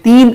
3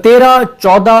13-14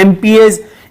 MPs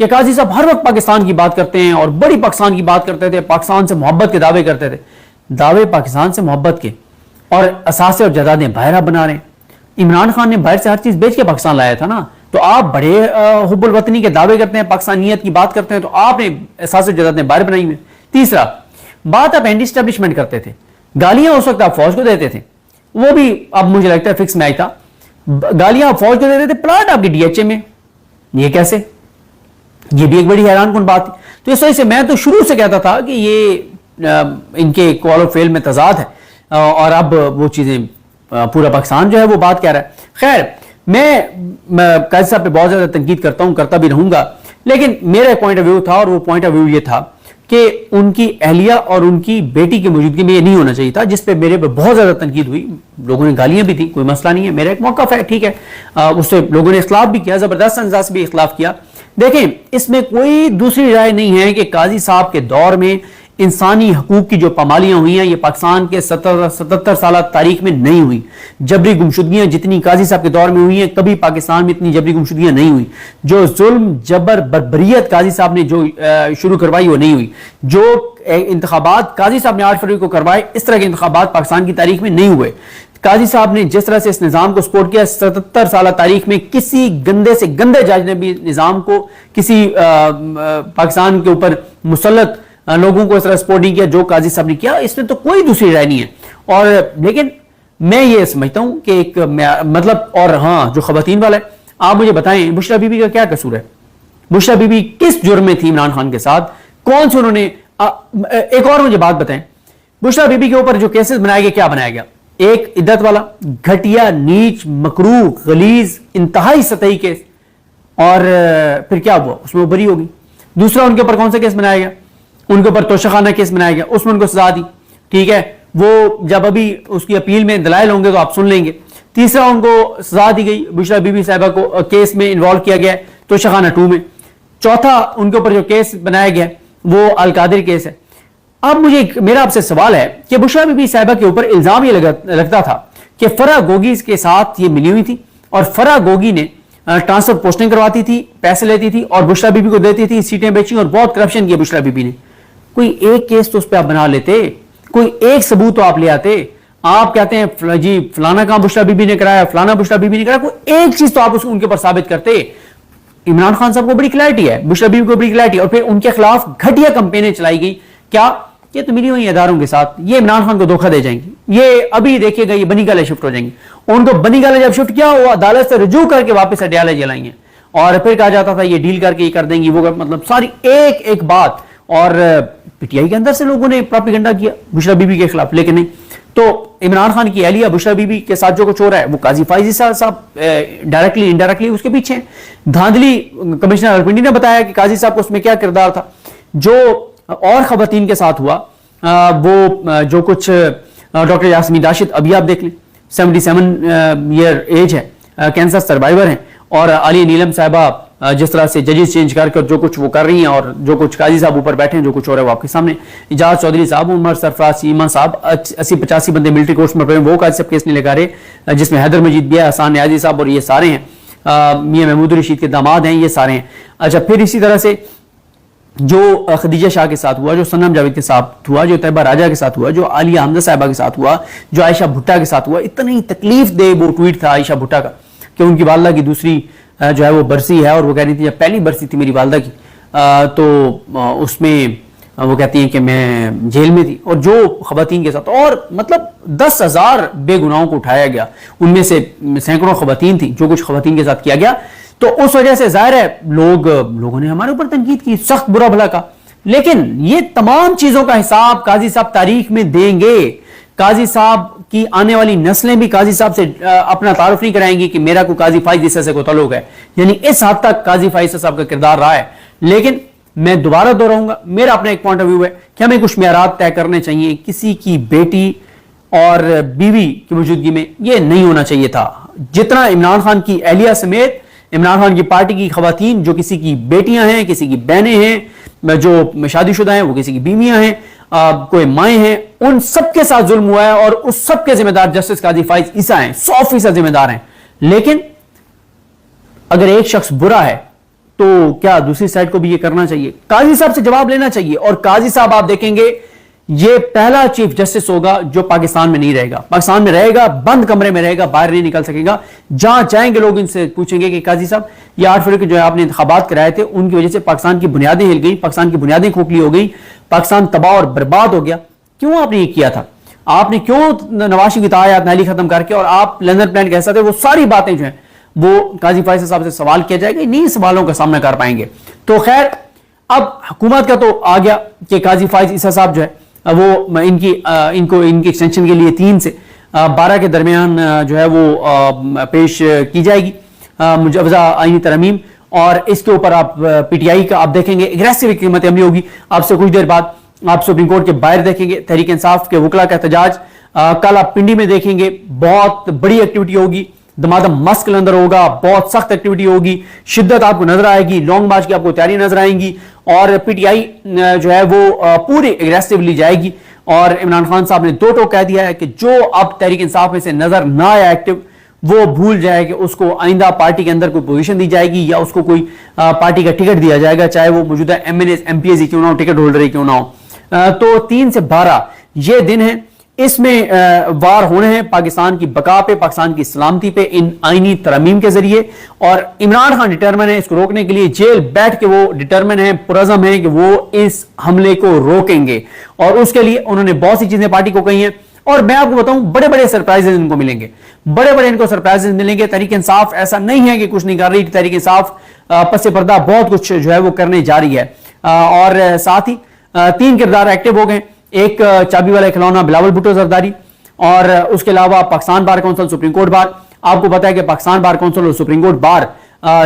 کہ قاضی صاحب ہر وقت پاکستان کی بات کرتے ہیں اور بڑی پاکستان کی بات کرتے تھے, پاکستان سے محبت کے دعوے کرتے تھے. دعوے پاکستان سے محبت کے اور اثاثے اور جائیدادیں باہر بنا رہے ہیں. عمران خان نے باہر سے ہر چیز بیچ کے پاکستان لایا تھا نا, تو آپ بڑے حب الوطنی کے دعوے کرتے ہیں, پاکستانیت کی بات کرتے ہیں, تو آپ نے اثاثے اور جائیدادیں باہر بنائی ہوئی. تیسرا بات آپ اینٹی اسٹیبلشمنٹ کرتے تھے, گالیاں اس وقت آپ فوج کو دیتے تھے, وہ بھی اب مجھے لگتا ہے فکس میں آئی تھا, گالیاں آپ فوج کو دیتے تھے, پلاٹ آپ کے ڈی ایچ اے میں, یہ کیسے؟ یہ بھی ایک بڑی حیران کن بات تھی. تو اس وجہ سے میں تو شروع سے کہتا تھا کہ یہ ان کے کال آف فیل میں تضاد ہے, اور اب وہ چیزیں پورا پاکستان جو ہے وہ بات کہہ رہا ہے. خیر, میں قاضی صاحب پہ بہت زیادہ تنقید کرتا ہوں, کرتا بھی رہوں گا, لیکن میرا ایک پوائنٹ آف ویو تھا, اور وہ پوائنٹ آف ویو یہ تھا کہ ان کی اہلیہ اور ان کی بیٹی کی موجودگی میں یہ نہیں ہونا چاہیے تھا, جس پہ میرے پہ بہت زیادہ تنقید ہوئی. لوگوں نے گالیاں بھی دی, کوئی مسئلہ نہیں ہے, میرا ایک موقف ہے, ٹھیک ہے, اس سے لوگوں نے اختلاف بھی کیا, زبردست انداز سے بھی اختلاف کیا. دیکھیں, اس میں کوئی دوسری رائے نہیں ہے کہ قاضی صاحب کے دور میں انسانی حقوق کی جو پامالیاں ہوئی ہیں یہ پاکستان کے 77 سالہ تاریخ میں نہیں ہوئی. جبری گمشدگیاں جتنی قاضی صاحب کے دور میں ہوئی ہیں, کبھی پاکستان میں اتنی جبری گمشدگیاں نہیں ہوئی. جو ظلم, جبر, بربریت قاضی صاحب نے جو شروع کروائی وہ نہیں ہوئی. جو انتخابات قاضی صاحب نے 8 فروری کو کروائے, اس طرح کے انتخابات پاکستان کی تاریخ میں نہیں ہوئے. قاضی صاحب نے جس طرح سے اس نظام کو سپورٹ کیا, 77 سالہ تاریخ میں کسی گندے سے گندے جج نے بھی نظام کو, کسی پاکستان کے اوپر مسلط لوگوں کو اس طرح سپورٹ نہیں کیا جو قاضی صاحب نے کیا. اس میں تو کوئی دوسری رائے نہیں ہے. اور لیکن میں یہ سمجھتا ہوں کہ ایک مطلب, اور ہاں جو خواتین والا ہے, آپ مجھے بتائیں بشرا بی بی کا کیا قصور ہے؟ بشرا بی بی کس جرم میں تھی عمران خان کے ساتھ؟ کون سے انہوں نے ایک اور مجھے بات بتائیں, بشرا بی بی کے اوپر جو کیسز بنایا گیا, کیا بنایا گیا؟ ایک عدت والا, گھٹیا, نیچ, مکروہ, غلیظ, انتہائی سطحی کیس, اور پھر کیا ہوا؟ اس میں وہ بری ہوگی. دوسرا ان کے اوپر کون سا کیس بنایا گیا؟ ان کے اوپر توشخانہ کیس بنایا گیا, اس میں ان کو سزا دی, ٹھیک ہے, وہ جب ابھی اس کی اپیل میں دلائل ہوں گے تو آپ سن لیں گے. تیسرا ان کو سزا دی گئی, بشرا بی بی صاحبہ کو کیس میں انوالو کیا گیا ہے توشخانہ 2 میں. چوتھا ان کے اوپر جو کیس بنایا گیا وہ القادر کیس ہے. اب مجھے میرا آپ سے سوال ہے کہ بشرا بی بی صاحبہ کے اوپر الزام یہ لگتا تھا کہ فرح گوگی کے ساتھ یہ ملی ہوئی تھی, اور فرح گوگی نے ٹرانسفر پوسٹنگ کرواتی تھی, پیسے لیتی تھی, اور بشرا بی بی کو دیتی تھی, سیٹیں بیچی, اور بہت کرپشن کیا بشرا بی بی نے. کوئی ایک کیس تو اس پہ آپ بنا لیتے, کوئی ایک ثبوت تو آپ لے آتے. آپ کہتے ہیں جی فلانا کام بشرا بی بی نے کرایا, فلانا بشرا بی بی نے کرایا, کوئی ایک چیز تو آپ ان کے اوپر ثابت کرتے. عمران خان صاحب کو بڑی کلیئرٹی ہے, بشرا بی بی کو بڑی کلیئرٹی, اور پھر ان کے خلاف گھٹیا کمپینیں چلائی گئی. کیا یہ تو ملی ہوئی اداروں کے ساتھ, یہ عمران خان کو دھوکہ دے جائیں گی, یہ ابھی دیکھیے گا یہ بنی گالے شفٹ ہو جائیں گی. ان کو بنی گالے جب شفٹ کیا, وہ عدالت سے رجوع کر کے واپس اڈیالے جلائیں گے, اور پھر کہا جاتا تھا یہ ڈیل کر کے یہ کر دیں گی, وہ مطلب ساری ایک ایک بات. اور پی ٹی آئی کے اندر سے لوگوں نے پروپیگنڈا کیا بشرا بی بی کے خلاف, لیکن نہیں. تو عمران خان کی اہلیہ بشرا بی بی کے ساتھ جو کچھ ہو رہا ہے وہ قاضی فائزی صاحب ڈائریکٹلی انڈائریکٹلی اس کے پیچھے ہیں. دھاندلی کمشنر الپنڈی نے بتایا کہ قاضی صاحب کو اس میں کیا کردار تھا. جو اور خواتین کے ساتھ ہوا, وہ جو کچھ ڈاکٹر یاسمین راشد, ابھی آپ دیکھ لیں 77 ایئر ایج ہے, کینسر سروائیور ہیں, اور علی نیلم صاحبہ جس طرح سے ججز چینج کر کر جو کچھ وہ کر رہی ہیں, اور جو کچھ قاضی صاحب اوپر بیٹھے ہیں, جو کچھ ہو رہا ہے وہ آپ کے سامنے. اجاز چودھری صاحب, عمر سرفراز, سیما صاحب, 80-85 بندے ملٹری کورس میں پڑے, وہ قاضی صاحب کیس نہیں لگا رہے, جس میں حیدر مجید بھی ہے, حسان نیازی صاحب, اور یہ سارے ہیں, میاں محمود رشید کے داماد ہیں, یہ سارے ہیں. اچھا, پھر اسی طرح سے جو خدیجہ شاہ کے ساتھ ہوا, جو سنم جاوید کے ساتھ ہوا, جو طیبہ راجہ کے ساتھ ہوا, جو عالیہ حمزہ صاحبہ کے ساتھ ہوا, جو عائشہ بھٹا کے ساتھ ہوا. اتنی تکلیف دہ وہ ٹویٹ تھا عائشہ بھٹا کا کہ ان کی والدہ کی دوسری جو ہے وہ برسی ہے, اور وہ کہہ رہی تھی جب پہلی برسی تھی میری والدہ کی تو اس میں وہ کہتی ہیں کہ میں جیل میں تھی. اور جو خواتین کے ساتھ, اور مطلب 10,000 بے گناہوں کو اٹھایا گیا, ان میں سے سینکڑوں خواتین تھیں, جو کچھ خواتین کے ساتھ کیا گیا. تو اس وجہ سے ظاہر ہے لوگوں نے ہمارے اوپر تنقید کی, سخت برا بھلا کا. لیکن یہ تمام چیزوں کا حساب قاضی صاحب تاریخ میں دیں گے. قاضی صاحب کی آنے والی نسلیں بھی قاضی صاحب سے اپنا تعارف نہیں کرائیں گی کہ میرا کوئی قاضی فائز عیسیٰ سے کوئی تعلق ہے. یعنی اس حد تک قاضی فائز صاحب کا کردار رہا ہے. لیکن میں دوبارہ دہراؤں گا, میرا اپنا ایک پوائنٹ آف ویو ہے کہ ہمیں کچھ معیارات طے کرنے چاہیے. کسی کی بیٹی اور بیوی کی موجودگی میں یہ نہیں ہونا چاہیے تھا. جتنا عمران خان کی اہلیہ سمیت عمران خان کی پارٹی کی خواتین, جو کسی کی بیٹیاں ہیں, کسی کی بہنیں ہیں, جو شادی شدہ ہیں, وہ کسی کی بیویاں ہیں, کوئی مائیں ہیں, ان سب کے ساتھ ظلم ہوا ہے, اور اس سب کے ذمہ دار جسٹس قاضی فائز عیسیٰ ہیں, 100% ذمہ دار ہیں. لیکن اگر ایک شخص برا ہے تو کیا دوسری سائڈ کو بھی یہ کرنا چاہیے؟ قاضی صاحب سے جواب لینا چاہیے. اور قاضی صاحب آپ دیکھیں گے یہ پہلا چیف جسٹس ہوگا جو پاکستان میں نہیں رہے گا. پاکستان میں رہے گا, بند کمرے میں رہے گا, باہر نہیں نکل سکے گا. جہاں چاہیں گے لوگ ان سے پوچھیں گے کہ قاضی صاحب یہ 8 فروری کے جو آپ نے انتخابات کرائے تھے ان کی وجہ سے پاکستان کی بنیادیں ہل گئی, پاکستان کی بنیادیں کھوکھلی ہو گئی, پاکستان تباہ اور برباد ہو گیا, کیوں آپ نے یہ کیا تھا؟ آپ نے کیوں نواز شریف کی تعہد نالی ختم کر کے اور آپ لندن پلان کیسا تھے, وہ ساری باتیں جو ہیں وہ قاضی فیصل صاحب سے سوال کیا جائے گا, نہیں سوالوں کا سامنا کر پائیں گے. تو خیر اب حکومت کا تو آ گیا کہ قاضی فائز عیسیٰ صاحب جو ہے وہ ان کی ایکسٹینشن کے لیے 3 سے 12 کے درمیان جو ہے وہ پیش کی جائے گی مجوزہ آئینی ترمیم. اور اس کے اوپر آپ پی ٹی آئی کا آپ دیکھیں گے اگریسو حکمت عملی ہوگی. آپ سے کچھ دیر بعد آپ سپریم کورٹ کے باہر دیکھیں گے تحریک انصاف کے وکلا کا احتجاج. کل آپ پنڈی میں دیکھیں گے بہت بڑی ایکٹیویٹی ہوگی, دمادم مسک کے اندر ہوگا, بہت سخت ایکٹیویٹی ہوگی, شدت آپ کو نظر آئے گی, لانگ مارچ کی آپ کو تیاری نظر آئیں گی. اور پی ٹی آئی جو ہے وہ پوری اگریسولی جائے گی. اور عمران خان صاحب نے 2 ٹوک کہہ دیا ہے کہ جو اب تحریک انصاف میں سے نظر نہ آیا ایکٹیو, وہ بھول جائے کہ اس کو آئندہ پارٹی کے اندر کوئی پوزیشن دی جائے گی یا اس کو کوئی پارٹی کا ٹکٹ دیا جائے گا, چاہے وہ موجودہ M N As M P As ہی کیوں نہ ہو, ٹکٹ ہولڈر ہی کیوں نہ ہو. تو 3 سے 12 یہ دن ہیں, اس میں وار ہونے ہیں پاکستان کی بقا پہ, پاکستان کی سلامتی پہ ان آئینی ترمیم کے ذریعے. اور عمران خان ڈٹرمن ہے اس کو روکنے کے لیے, جیل بیٹھ کے وہ ڈٹرمن ہے, پرعزم ہے کہ وہ اس حملے کو روکیں گے. اور اس کے لیے انہوں نے بہت سی چیزیں پارٹی کو کہی ہیں. اور میں آپ کو بتاؤں بڑے بڑے سرپرائزز ان کو ملیں گے, بڑے بڑے ان کو سرپرائزز ملیں گے. تحریک انصاف ایسا نہیں ہے کہ کچھ نہیں کر رہی, تحریک انصاف پس پردہ بہت کچھ جو ہے وہ کرنے جا رہی ہے. اور ساتھ ہی 3 کردار ایکٹیو ہو گئے, ایک چابی والا کھلونا بلاول بھٹو زرداری, اور اس کے علاوہ Pakistan bar council, supreme court bar. آپ کو پتا ہے کہ پاکستان بار کونسل اور سپریم کورٹ بار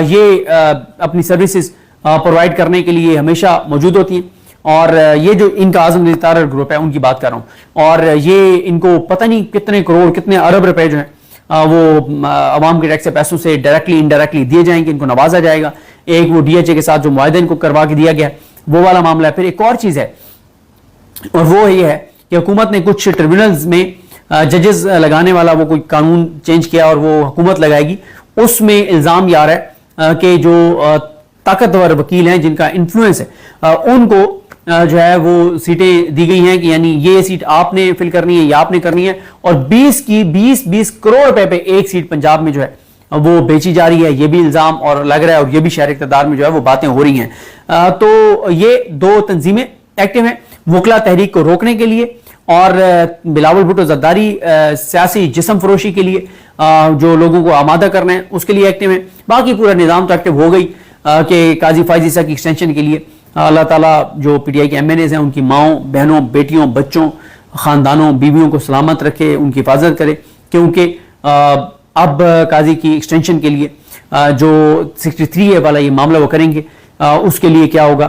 یہ اپنی سروسز پرووائڈ کرنے کے لیے ہمیشہ موجود ہوتی ہیں. اور یہ جو ان کا اعظم تارر گروپ ہے ان کی بات کر رہا ہوں, اور یہ ان کو پتہ نہیں کتنے کروڑ کتنے ارب روپے جو ہیں وہ عوام کے ٹیکس سے پیسوں سے ڈائریکٹلی انڈائریکٹلی دیے جائیں گے, ان کو نوازا جائے گا. ایک وہ ڈی ایچ اے کے ساتھ جو معاہدہ ان کو کروا کے دیا گیا وہ والا معاملہ ہے. پھر ایک اور چیز ہے, اور وہ یہ ہے کہ حکومت نے کچھ ٹریبونلز میں ججز لگانے والا وہ کوئی قانون چینج کیا اور وہ حکومت لگائے گی. اس میں الزام یہ آ رہا ہے کہ جو طاقتور وکیل ہیں جن کا انفلوئنس ہے ان کو جو ہے وہ سیٹیں دی گئی ہیں کہ یعنی یہ سیٹ آپ نے فل کرنی ہے یا آپ نے کرنی ہے, اور 20 کروڑ روپے پہ ایک سیٹ پنجاب میں جو ہے وہ بیچی جا رہی ہے. یہ بھی الزام اور لگ رہا ہے, اور یہ بھی شہر اقتدار میں جو ہے وہ باتیں ہو رہی ہیں. تو یہ 2 تنظیمیں ایکٹیو ہیں وکلا تحریک کو روکنے کے لیے, اور بلاول بھٹو زرداری سیاسی جسم فروشی کے لیے جو لوگوں کو آمادہ کرنا ہے اس کے لیے ایکٹیو ہیں. باقی پورا نظام تو ایکٹیو ہو گئی کہ قاضی فائز عیسیٰ کی ایکسٹینشن کے لیے اللہ تعالیٰ جو پی ٹی آئی کے ایم این ایز ہیں ان کی ماؤں, بہنوں, بیٹیوں, بچوں, خاندانوں, بیویوں کو سلامت رکھے, ان کی حفاظت کرے. کیونکہ اب قاضی کی ایکسٹینشن کے لیے جو 63A والا یہ معاملہ وہ کریں گے, اس کے لیے کیا ہوگا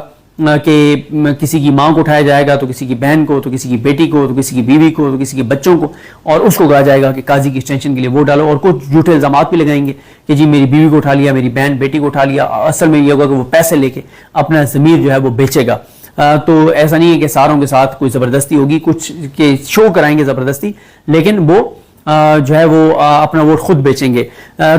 کہ کسی کی ماں کو اٹھایا جائے گا, تو کسی کی بہن کو, تو کسی کی بیٹی کو, تو کسی کی بیوی کو, تو کسی کے بچوں کو, اور اس کو کہا جائے گا کہ قاضی کی ایکسٹینشن کے لیے ووٹ ڈالو. اور کچھ جھوٹے الزامات بھی لگائیں گے کہ جی میری بیوی کو اٹھا لیا, میری بہن بیٹی کو اٹھا لیا. اصل میں یہ ہوگا کہ وہ پیسے لے کے اپنا ضمیر جو ہے وہ بیچے گا. تو ایسا نہیں ہے کہ ساروں کے ساتھ کوئی زبردستی ہوگی, کچھ کے شو کرائیں گے زبردستی, لیکن وہ جو ہے وہ اپنا ووٹ خود بیچیں گے.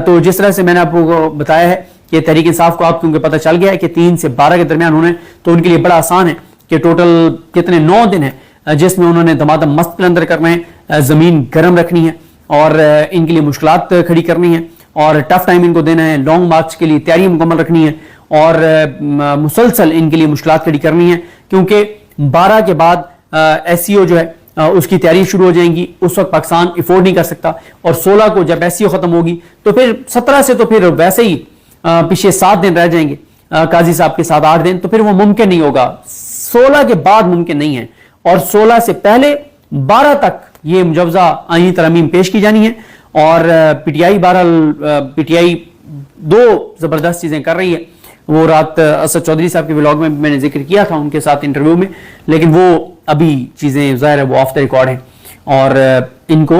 تو جس طرح سے میں نے آپ کو بتایا ہے کہ تحریک انصاف کو آپ کیونکہ پتہ چل گیا ہے کہ 3 سے 12 کے درمیان ہونے, تو ان کے لیے بڑا آسان ہے کہ ٹوٹل کتنے 9 دن ہیں جس میں انہوں نے دمادم مست اندر کرنا ہے, زمین گرم رکھنی ہے, اور ان کے لیے مشکلات کھڑی کرنی ہے, اور ٹف ٹائم ان کو دینا ہے, لانگ مارچ کے لیے تیاری مکمل رکھنی ہے, اور مسلسل ان کے لیے مشکلات کھڑی کرنی ہے. کیونکہ 12 کے بعد ایس سی او جو ہے اس کی تیاری شروع ہو جائیں گی, اس وقت پاکستان افورڈ نہیں کر سکتا. اور 16 کو جب ایس سی او ختم ہوگی تو پھر 17 سے تو پھر ویسے ہی پیچھے 7 دن رہ جائیں گے قاضی صاحب کے ساتھ 8 دن, تو پھر وہ ممکن نہیں ہوگا. 16 کے بعد ممکن نہیں ہے, اور 16 سے پہلے 12 تک یہ مجوزہ آئینی ترمیم پیش کی جانی ہے. اور پی ٹی آئی بہرحال پی ٹی آئی 2 زبردست چیزیں کر رہی ہے. وہ رات اسد چودھری صاحب کے ولاگ میں نے ذکر کیا تھا ان کے ساتھ انٹرویو میں, لیکن وہ ابھی چیزیں ظاہر ہے وہ آف دا ریکارڈ ہیں, اور ان کو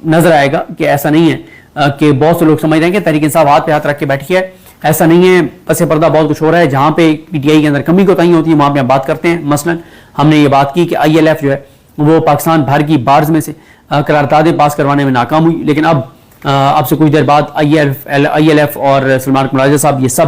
نظر آئے گا کہ ایسا نہیں ہے کہ بہت سے لوگ سمجھ رہے ہیں کہ تحریک انصاف ہاتھ پہ ہاتھ رکھ کے بیٹھی ہے. ایسا نہیں ہے, پس پردہ بہت کچھ ہو رہا ہے. جہاں پہ پی ٹی آئی کے اندر کمی کوتاہی ہوتی ہے وہاں پہ ہم بات کرتے ہیں. مثلا ہم نے یہ بات کی کہ آئی ایل ایف جو ہے وہ پاکستان بھر کی بارز میں سے قراردادیں پاس کروانے میں ناکام ہوئی, لیکن اب سے کچھ دیر بعد آئی ایل ایف اور سلمان مراجہ صاحب یہ سب